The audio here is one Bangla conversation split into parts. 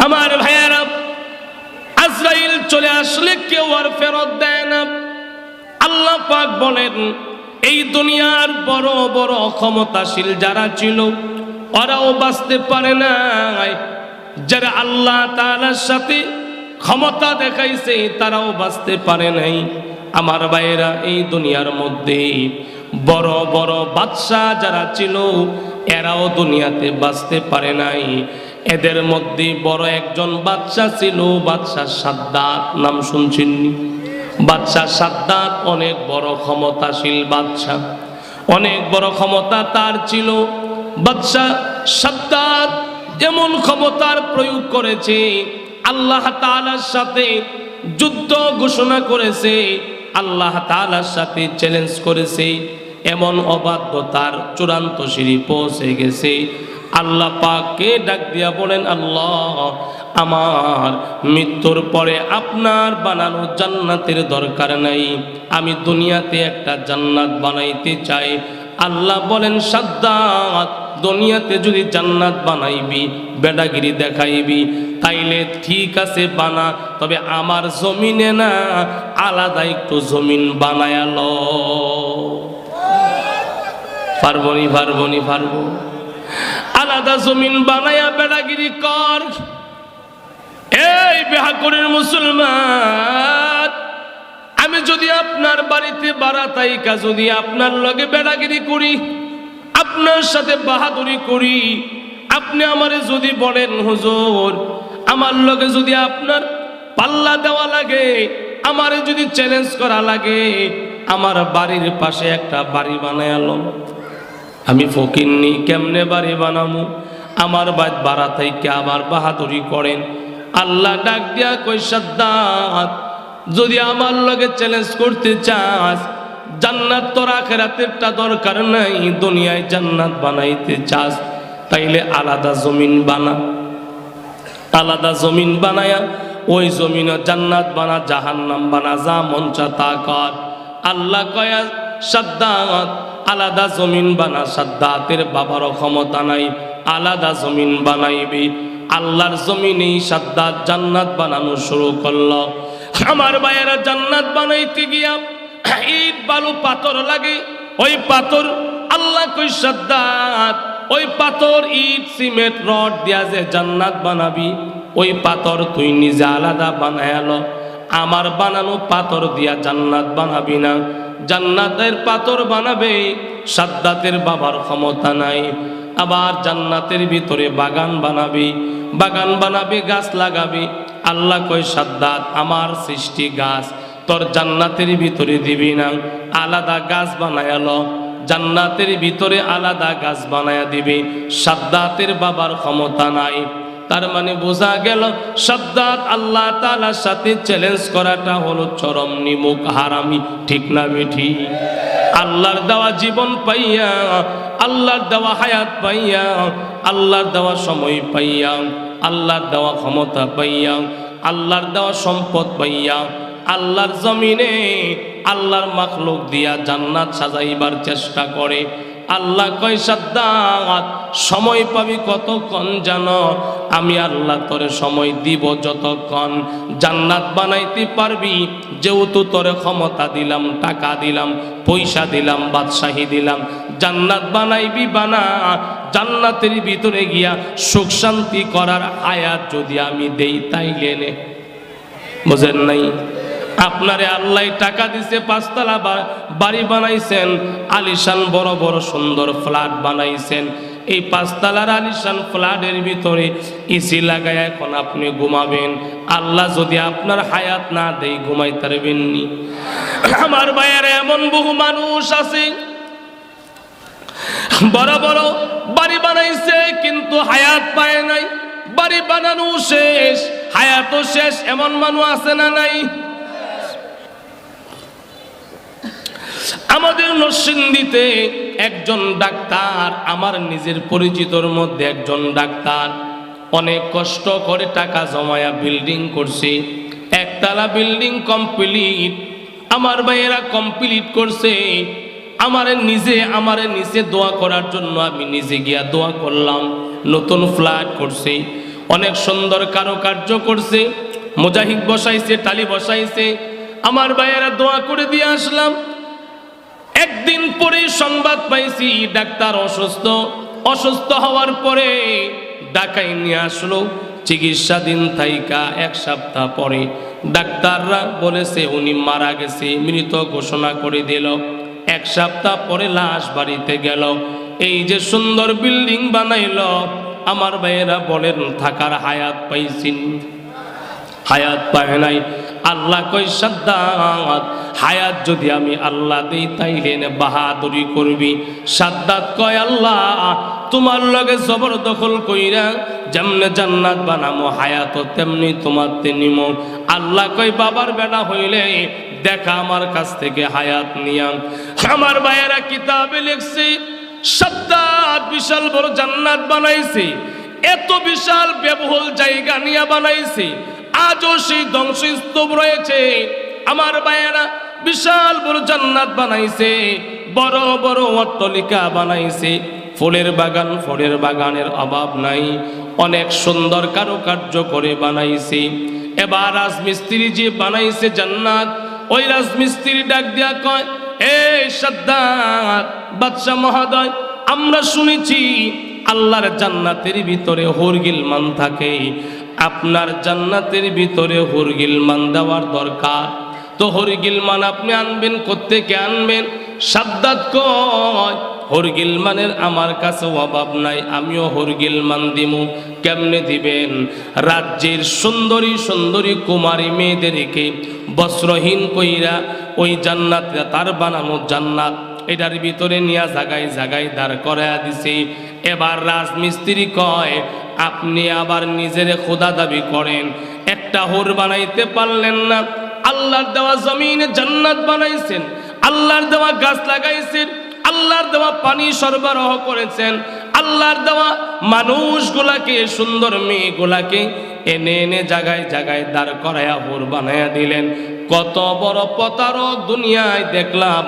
আমার ভাইয়েরা, আজরাইল চলে আসলে কেউ আর ফেরত দেয় না। আল্লাহ পাক বলেন, এই দুনিয়ার বড় বড় ক্ষমতাশীল যারা ছিল ওরাও বাঁচতে পারে নাই, যারা আল্লাহ তাআলার সাথে ক্ষমতা দেখাইছে তারাও বাঁচতে পারে নাই। আমার ভাইয়েরা, এই দুনিয়ার মধ্যে বড় বড় বাদশাহ যারা ছিল এরাও দুনিয়াতে বাঁচতে পারে নাই। এদের মধ্যে বড় একজন বাদশাহ ছিল, বাদশাহ সাদ্দাত, নাম শুনছেন? বাদশাহ সাদ্দাত অনেক বড় ক্ষমতাশীল বাদশাহ, অনেক বড় ক্ষমতা তার ছিল। বাদশাহ সাদ্দাত এমন ক্ষমতার প্রয়োগ করেছে, আল্লাহ তাআলার সাথে যুদ্ধ ঘোষণা করেছে, আল্লাহ তাআলার সাথে চ্যালেঞ্জ করেছে। এমন অবাধ্যতার চূড়ান্ত সিঁড়ি পৌঁছে গেছে। আল্লাহ পাককে ডাক দিয়া বলেন, আল্লাহ, আমার মৃত্যুর পরে আপনার বানানো জান্নাতের দরকার নাই, আমি দুনিয়াতে একটা জান্নাত বানাইতে চাই। আল্লাহ বলেন, সাদ্দাত, দুনিয়াতে যদি জান্নাত বানাইবি, বেডাগিরি দেখাইবি, তাইলে ঠিক আছে বানা, তবে আমার জমিনে না, আলাদা একটু জমিন বানায়াল। পারবনি? পারবনি? পারবো। আলাদা জমিন বানায়া বেড়াগিরি কর। এই বেহাকুরের মুসলমান, আমি যদি আপনার বাড়িতে বারাতাইকা যদি আপনার লগে বেড়াগিরি করি, আপনার সাথে বাহাদুরি করি, আপনি আমারে যদি বলেন হুজুর আমার লগে যদি আপনার পাল্লা দেওয়া লাগে, আমারে যদি চ্যালেঞ্জ করা লাগে, আমার বাড়ির পাশে একটা বাড়ি বানায়ালো। আমি ফকিরনি, কেমনে বাড়ি বানামু? আমার বাদ বারাতাইকা আবার বাহাদুরি করেন। আল্লাহ ডাক দিয়া কই, সাদ্দাত, যদি আমার লগে চ্যালেঞ্জ করতে চাস, জান্নাত তোর আখিরাতেরটা দরকার নাই, দুনিয়ায় জান্নাত বানাইতে চাস, তাইলে আলাদা জমিন বানা। আলাদা জমিন বানায়া ওই জমিনে জান্নাত বানা, জাহান্নাম বানা, যা মন চা তা কর। আল্লাহ কয়া, সাদ্দাত আলাদা জমিন বানা। সাদ্দাতের বাবারও ক্ষমতা নাই, আলাদা জমিন বানাইবি। আল্লাহর জমিনেই সাদ্দাত জান্নাত বানানো শুরু করলো। আমার ভাইয়েরা, জান্নাত বানাইতে গিয়া ইট বালু পাথর লাগে। ওই পাথর আল্লাহ কই, সাদ্দাত ওই পাথর ইট সিমেন্ট রড দিয়া যে জান্নাত বানাবি, ওই পাথর তুই নিজে আলাদা বানায়ালো। আমার বানানো পাথর দিয়া জান্নাত বানাবি না। জান্নাতের পাথর বানাবে, সাদ্দাতের বাবার ক্ষমতা নাই। আবার জান্নাতের ভিতরে বাগান বানাবি, বাগান বানাবি, গাছ লাগাবি। আল্লাহ কই, সাদ্দাত আমার সৃষ্টি গাছ তোর জান্নাতের ভিতরে দিবি না, আলাদা গাছ বানায়ালো। জান্নাতের ভিতরে আলাদা গাছ বানায়া দিবি। সাদ্দাতের বাবার ক্ষমতা নাই। তার মানে বোঝা গেল, সাদ্দাত আল্লাহ তাআলার সাথে চ্যালেঞ্জ করাটা হলো চরম নিমুখ হারামি। ঠিক না বেঠি? আল্লাহর দেওয়া জীবন পাইয়া, আল্লাহর দেওয়া হায়াত পাইয়া, আল্লাহর দেওয়া সময় পাইয়া, আল্লাহর দেওয়া ক্ষমতা পাইয়া, আল্লাহর দেওয়া সম্পদ পাইয়া, আল্লাহর জমিনে আল্লাহর মাখলুক দিয়া জান্নাত সাজাইবার চেষ্টা করে। আল্লাহ কয়, সাদ্দাত সময় পাবি কতক্ষণ জানো? আমি আল্লাহ তোরে সময় দিব যতক্ষণ জান্নাত বানাইতে পারবি। যেহেতু তোরে ক্ষমতা দিলাম, টাকা দিলাম, পয়সা দিলাম, বাদশাহী দিলাম, জান্নাত বানাইবি বানা। জান্নাতের ভিতরে গিয়া সুখ শান্তি করার হায়াত যদি আমি দেই তাইলে নে। বুঝেন নাই? আপনারে আল্লাহ টাকা দিছে, 5 তলা বাড়ি বানাইছেন, আলিশান বড় বড় সুন্দর ফ্ল্যাট বানাইছেন। এই 5 তলার আলিশান ফ্ল্যাটের ভিতরে এসি লাগায় এখন আপনি ঘুমাবেন। আল্লাহ যদি আপনার হায়াত না দেয়, ঘুমাইতে পারবেন নি? আমার ভাইয়ের এমন বহু মানুষ আছে বড় বড় বাড়ি বানাইছে কিন্তু হায়াত পায় নাই। বাড়ি বানানো শেষ, হায়াতও শেষ, এমন মানুষ আছে না নাই? আমাদের নরসিংদীতে একজন ডাক্তার, আমার নিজের পরিচিতর মধ্যে একজন ডাক্তার, অনেক কষ্ট করে টাকা জমায়া বিল্ডিং করছে। 1 তলা বিল্ডিং কমপ্লিট। আমার ভাইয়েরা কমপ্লিট করছে। আমারে নিচে দোয়া করার জন্য আমি নিজে গিয়া দোয়া করলাম। নতুন ফ্ল্যাট করছে, অনেক সুন্দর কারুকার্য করছে, মুজাহিদ বসাইছে, টালি বসাইছে। আমার ভাইয়েরা দোয়া করে দিয়ে আসলাম। একদিন পরে সংবাদ পাইছি ডাক্তার অসুস্থ। অসুস্থ হওয়ার পরে ঢাকায় নিয়ে আসলো। চিকিৎসাধীন থাইকা 1 সপ্তাহ পরে ডাক্তাররা বলেছে উনি মারা গেছে, মৃত ঘোষণা করে দিল। 1 সপ্তাহ পরে লাশ বাড়িতে গেল। এই যে সুন্দর বিল্ডিং বানাইল, আমার ভাইয়েরা বলেন থাকার হায়াত পাইছেন? হায়াত পায় নাই। আল্লাহ কই সাদ্দাত, হায়াত যদি আমি আল্লাহ দেই তাইলে বাহাদুরি করবি। সাদ্দাত কয় আল্লাহ তোমার লগে জবরদখল কইরা যেমনে জান্নাত বানামো হায়াত তেমনি তোমারতে নিমো। আল্লাহ কই বাবার বেটা হইলে দেখা আমার কাছ থেকে হায়াত নিয়াম। আমার ভাইয়েরা কিতাবে লিখছে সাদ্দাত বিশাল বড় জান্নাত বানাইছে, এত বিশাল ব্যবহুল জায়গা নিয়ে বানাইছে, আজও সেই ধ্বংসস্তূপ রয়েছে। আমার ভাইয়েরা বিশাল বড় জান্নাত বানাইছে, বড় বড় অট্টালিকা বানাইছে, ফুলের বাগান, ফলের বাগানের অভাব নাই, অনেক সুন্দর কারুকার্য করে বানাইছে। এবার রাজমিস্ত্রি যে বানাইছে জান্নাত, ওই রাজমিস্ত্রি ডাক দিয়া কয় এই সাদ্দাত বাদশা মহোদয়, আমরা শুনেছি আল্লাহর জান্নাতের ভিতরে হুরগিলমান থাকে, আপনার জান্নাতের ভিতরে হুরগিলমান দেওয়ার দরকার। তো হুরগিলমান আপনি আনবেন, কোত্থেকে আনবেন? সাদ্দাত কয় হুরগিলমানের আমার কাছে অভাব নাই, আমিও হুরগিলমান দিমু। কেমনে দিবেন? রাজ্যের সুন্দরী সুন্দরী কুমারী মেয়েদেরকে বস্ত্রহীন কইরা ওই জান্নাত, তার বানানো জান্নাত, এটার ভিতরে নিয়ে জাগায় জাগায় দাঁড় করায়া দিছে। এবার রাজমিস্ত্রি কয় আপনি আবার নিজের খোদা দাবি করেন, একটা হুর বানাইতে পারলেন না? আল্লাহর দেওয়া জমিনে জান্নাত বানাইছেন, আল্লাহর দেওয়া গাছ লাগাইছেন, আল্লাহর দেওয়া পানি সরবরাহ করেছেন, আল্লাহর দেওয়া মানুষগুলাকে, সুন্দর মেয়েগুলাকে এনে এনে জায়গায় জায়গায় দাঁড় করায়া হুর বানায়া দিলেন। কত বড় প্রতারক দুনিয়ায় দেখলাম,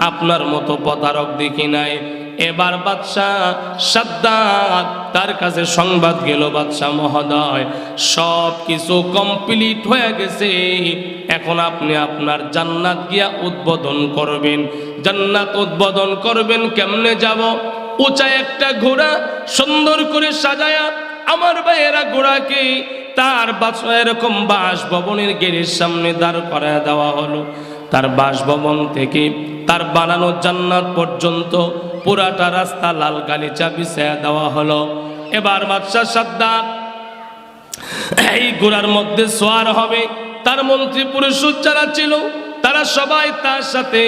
আপনার মতো প্রতারক দেখি নাই। এবার বাদশাহ সাদ্দাত তার কাছে সংবাদ গেল, বাদশাহ মহোদয় সব কিছু কমপ্লিট হয়ে গেছে, এখন আপনি আপনার জান্নাত গিয়া উদ্বোধন করবেন। জান্নাত উদ্বোধন করবেন কেমনে যাব? উঁচা একটা ঘোড়া সুন্দর করে সাজায়া আমার ভাইয়েরা ঘোড়াকে তার এরকম বাসভবনের গেটের সামনে দাঁড় করায় দেওয়া হলো। তার বাসভবন থেকে তার বানানো জান্নাত পর্যন্ত পুরাটা রাস্তা লাল গালিচা বিছায়া দেওয়া হলো। এবার বাদশাহ সাদ্দাত এই ঘোড়ার মধ্যে সোয়ার হবে। তার মন্ত্রী পরিষদ যারা ছিল তারা সবাই তার সাথে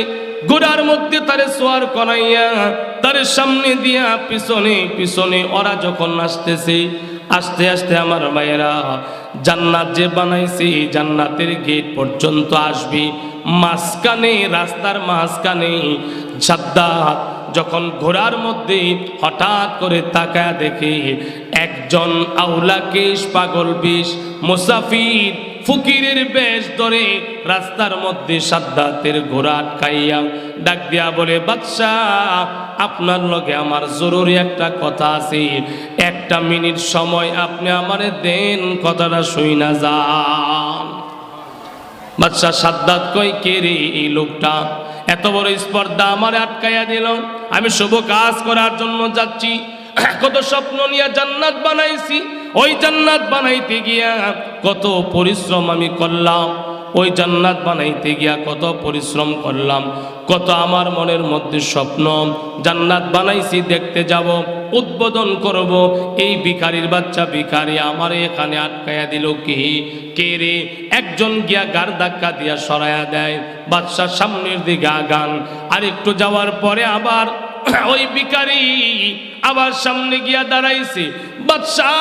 ঘোড়ার মধ্যে তারে সোয়ার করাইয়া তার সামনে দিয়া পিছনে পিছনে ওরা যখন আসতেছে, আস্তে আস্তে আমার ভাইয়েরা জান্নাত যে বানাইছে জান্নাতের গেট পর্যন্ত আসবি। মাঝখানে, রাস্তার মাঝখানে সাদ্দাত যখন ঘোড়ার মধ্যে হঠাৎ করে তাকায় দেখে একজন আউলাকেশ পাগল বিষ মুসাফির ফকিরের বেশ ধরে রাস্তার মধ্যে সাদ্দাতের ঘোড়া আটকাইয়া ডাক দিয়া বলে, বাদশাহ আপনার লগে আমার জরুরি একটা কথা আছে, 1 মিনিট সময় আপনি আমারে দেন, কথাটা শুই না যান। বাদশাহ সাদ্দাত কই কে রে এই লোকটা, এত বড় স্পর্ধা আমারে আটকাইয়া দিল, আমি শুভ কাজ করার জন্য যাচ্ছি, কত স্বপ্ন নিয়ে জান্নাত বানাইছি, ওই জান্নাত বানাইতে গিয়া কত পরিশ্রম আমি করলাম, ওই জান্নাত বানাইতে গিয়া কত পরিশ্রম করলাম, কত আমার মনের মধ্যে স্বপ্ন, জান্নাত বানাইছি, দেখতে যাব, উদ্বোধন করব, এই ভিখারির বাচ্চা ভিখারি আমারে এখানে আটকাইয়া দিল। কে রে? একজন গিয়া গাড় ধাক্কা দিয়া সরাইয়া দেয়। বাদশাহ সামনের দিকে আগান, আর একটু যাওয়ার পরে আবার ওই ভিখারি আবার সামনে গিয়া দাঁড়াইছে। বাদশাহ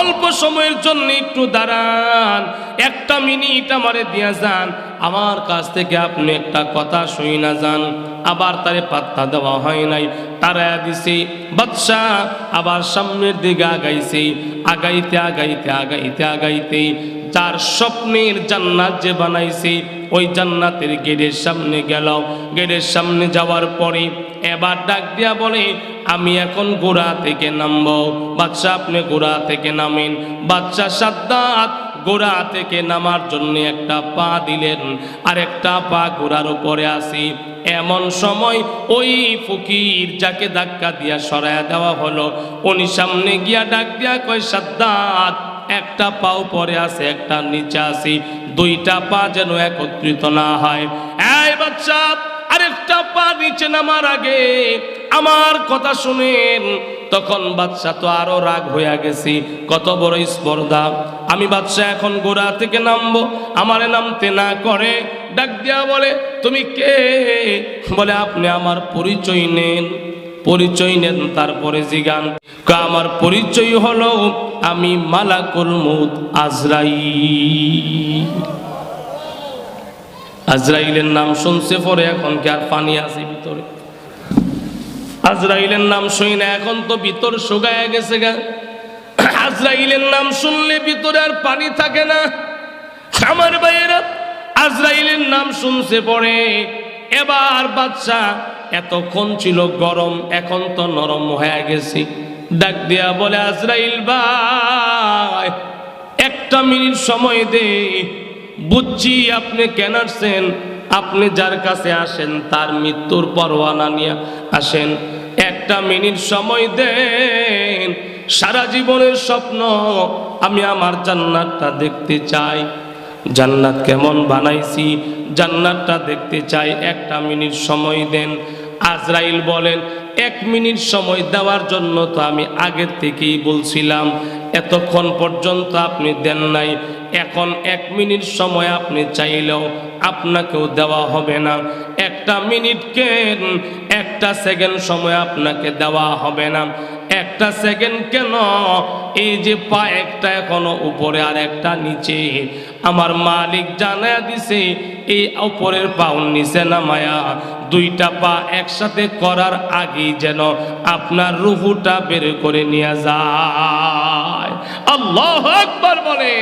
অল্প সময়ের জন্য একটু দাঁড়ান, 1 মিনিট আমারে দিয়া যান, আমার কাছ থেকে আপনি একটা কথা শুই না যান। আবার তারে পাত্তা দেওয়া হয় নাই, তারা দিছে। বাদশাহ আবার সামনের দিকে আগাইছে, আগাইতে আগাইতে আগাইতে আগাইতে যার স্বপ্নের জান্নাত যে বানাইছে ওই জান্নাতের গেটের সামনে গেল। গেটের সামনে যাওয়ার পরে এবার ডাক দিয়া বলে, আমি এখন ঘোড়া থেকে নামবো। বাদশা আপনি ঘোড়া থেকে নামেন। বাদশা সাদ্দাত ঘোড়া থেকে নামার জন্য একটা পা দিলেন, আর একটা পা ঘোড়ার উপরে আসি। এমন সময় ওই ফকির যাকে ধাক্কা দিয়া সরায়া দেওয়া হলো, উনি সামনে গিয়া ডাক দিয়া কয়, সাদ্দাত একটা পাও পরে আছে, একটা নিচে আসি, দুইটা পা যেন একত্রিত না হয়। এই বাচ্চা, আরেকটা পা নিচে নামার আগে আমার কথা শুনেন। তখন বাদশা তো আরো রাগ হইয়া গেছি, কত বড় স্পর্ধা। আমি বাদশা এখন ঘোড়া থেকে নামবো, আমারে নামতে না করে ডাক দিয়া বলে, তুমি কে? বলে, আপনি আমার পরিচয় নেন। পরিচয় নেন, তারপরে জিগান। আমার পরিচয় হলো আমি মালাকুল মউত আজরাইল। আজরাইলের নাম শুনছে পরে এখন কি আর পানি আছে ভিতরে? আজরাইলের নাম শুই না, এখন তো ভিতর শুকায় গেছে গা। আজরাইলের নাম শুনলে ভিতরে আর পানি থাকে না। আমার ভাইয়েরা, আজরাইলের নাম শুনছে পরে এবার বাদশা এতক্ষণ ছিল গরম, এখন তো নরম হয়ে গেছে। ডাক দিয়া বলে, আজরাইল ভাই, একটা মিনিট সময় দে। বুঝছি আপনি কেন আসছেন, আপনি যার কাছে আসেন তার মৃত্যুর পরোয়ানা নিয়ে আসেন। একটা মিনিট সময় দেন। সারা জীবনের স্বপ্ন আমি আমার জান্নাতটা দেখতে চাই। জান্নাত কেমন বানাইছি, জান্নাতটা দেখতে চাই, একটা মিনিট সময় দেন। আজরাইল বলেন, এক মিনিট সময় দেওয়ার জন্য তো আমি আগের থেকেই বলছিলাম, এতক্ষণ পর্যন্ত আপনি দেন নাই। এখন এক মিনিট সময় আপনি চাইলেও আপনাকেও দেওয়া হবে না। একটা মিনিট কেন, একটা সেকেন্ড সময় আপনাকে দেওয়া হবে না। একটা সেকেন্ড কেন, এই যে পা একটা এখনো উপরে আর একটা নিচে, আমার মালিক জানায়া দিছে এই উপরের পাও নিচে নামায়া দুইটা পা একসাথে করার আগেই যেন আপনার রুহুটা বের করে নিয়ে যায়। আল্লাহু আকবার বলে।